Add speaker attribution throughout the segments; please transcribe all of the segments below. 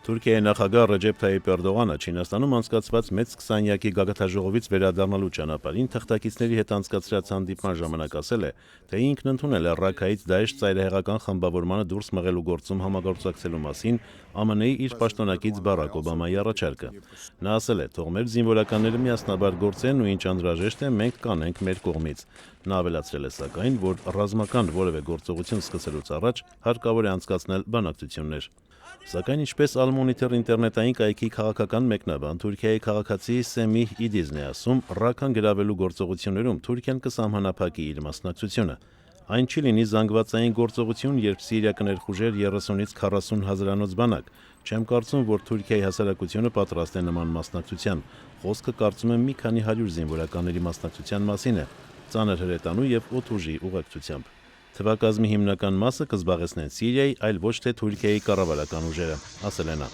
Speaker 1: Թուրքիայի նախագահ Ռեջեփ Թայիփ Էրդողանը Չինաստանում անցկացված մեծ 20-յակի գագաթնաժողովից վերադառնալու ճանապարհին թղթակիցների հետ անցկացրած հանդիպման ժամանակ ասել է, թե ինքն ընդունել է Ռաքայից Դաեշ ծայրահեղական խմբավորմանը դուրս մղելու գործում համագործակցելու մասին ԱՄՆ-ի իր պաշտոնակից Բարաք Օբամայի առաջարկը։ Նա ասել է, թող մեր զինվորականները միասնաբար գործեն ու ինչ անհրաժեշտ է, մենք կանենք մեր կողմից։ Նա ավելացրել է սակայն, որ ռազմական որևէ գործողություն սկսելուց առաջ հարկավոր է անցկացնել բանակցություններ։ Սակայն ինչպես Al-Monitor ինտերնետային կայքի քաղաքական մեկնաբան Թուրքիայի քաղաքացի Սեմիհ Իդիզն է ասում, Ռաքան գրավելու գործողություններում Թուրքիան կսահմանափակի իր մասնակցությունը։ Այն չի լինի զանգվածային գործողություն, երբ Սիրիա կներխուժեր 30-ից 40 հազարանոց բանակ։ Չեմ կարծում, որ Թուրքիայի հասարակությունը պատրաստ է նման մասնակցության։ Խոսքը կարծում եմ մի քանի 100 զինվորականների մասնակցության մասին է, ծանր հրետանու եւ օդուժի ուղեկցությամբ։ Թվակազմի հիմնական մասը կզբաղեցնեն Սիրիայի, այլ ոչ թե Թուրքիայի կառավարական ուժերը, ասել է նա։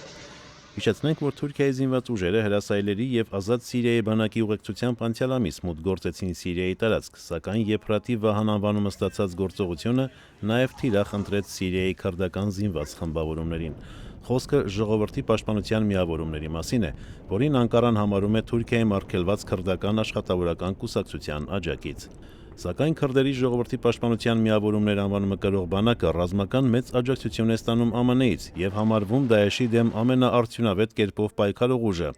Speaker 1: Հիշեցնենք, որ Թուրքիայի զինված ուժերը հրասայլերի եւ ազատ Սիրիայի բանակի ուղեկցությամբ անցյալ ամիս մուտք գործեցին Սիրիայի տարածք, սակայն Եփրատի Վահան անվանումը ստացած գործողությունը նաեւ թիրախ ընտրեց Սիրիայի քրդական զինված խմբավորումներին։ Խոսքը ժողովրդի պաշտպանության միավորումների մասին է, որին Անկարան համարում է Թուրքիայի մարգելված քրդական աշխատավորական կուսակցության աջակից։ Սակայն քրդերի ժողովրդի պաշտպանության միավորումներ անվանումը կրող բանակը ռազմական մեծ աջակցություն է ստանում ԱՄՆ-ից եւ համարվում Դաեշի դեմ ամենաարդյունավետ կերպով պայքարող ուժը։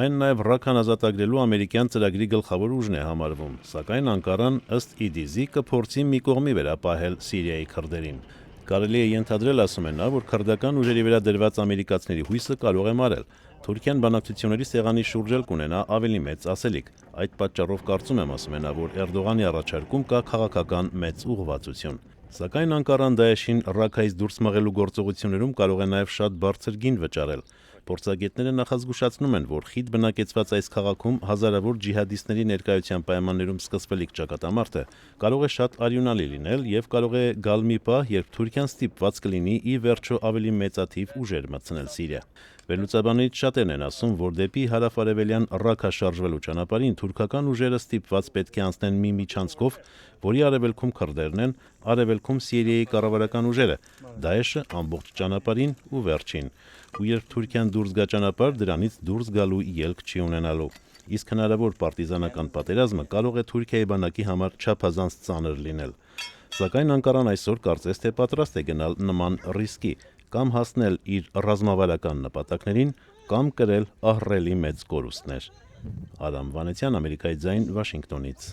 Speaker 1: Այն նաեւ Ռաքան ազատագրելու ամերիկյան ծրագրի գլխավոր ուժն է համարվում, սակայն Անկարան ըստ Իդիզի կփորձի մի կողմի վերապահել Սիրիայի քրդերին։ Կարելի է ենթադրել, ասում է նա, որ քրդական ուժերի վրա դրված ամերիկացիների հույսը կարող է մարել։ Թուրքիան բանակցությունների սեղանի շուրջ էլ կունենա ավելի մեծ ասելիք։ Այդ պատճառով կարծում եմ, ասում է նա, որ Էրդողանի առաջարկում կա քաղաքական մեծ ուղղվածություն։ Սակայն Անկարան Դաեշին Ռաքայից դուրս մղելու գործողություններում կարող է նաև շատ բարձր գին վճարել։ Փորձագետները նախազգուշացնում են, որ խիտ բնակեցված այս քաղաքում հազարավոր ջիհադիստների ներկայության պայմաններում սկսվելիք ճակատամարտը կարող է շատ արյունալի լինել եւ կարող է գալ մի պահ, երբ Թուրքիան ստիպված կլինի ի վերջո ավելի մեծաթիվ ուժեր մտցնել Սիրիա։ Վերլուծաբաններից շատերն են ասում, որ դեպի հարավարևելյան Ռաքա շարժվելու ճանապարհին թուրքական ուժերը ստիպված պետք է անցնեն մի միջանցքով, որի արևելքում քրդերն են, արևելքում Սիրիայի կառավարական ուժերը, Դաեշը ամբողջ ճանապարհին ու վերջին։ Ու երբ Թուրքիան դուրս գա ճանապարհ, դրանից դուրս գալու ելք չի ունենալու։ Իսկ հնարավոր պարտիզանական պատերազմը կարող է Թուրքիայի բանակի համար չափազանց ծանր լինել։ Սակայն Անկարան այսօր կարծես թե պատրաստ է գնալ նման ռիսկի կամ հասնել իր ռազմավարական նպատակներին, կամ կրել ահռելի մեծ կորուստներ։ Արամ Վանեցյան, Ամերիկայի ձայն, Վաշինգտոնից։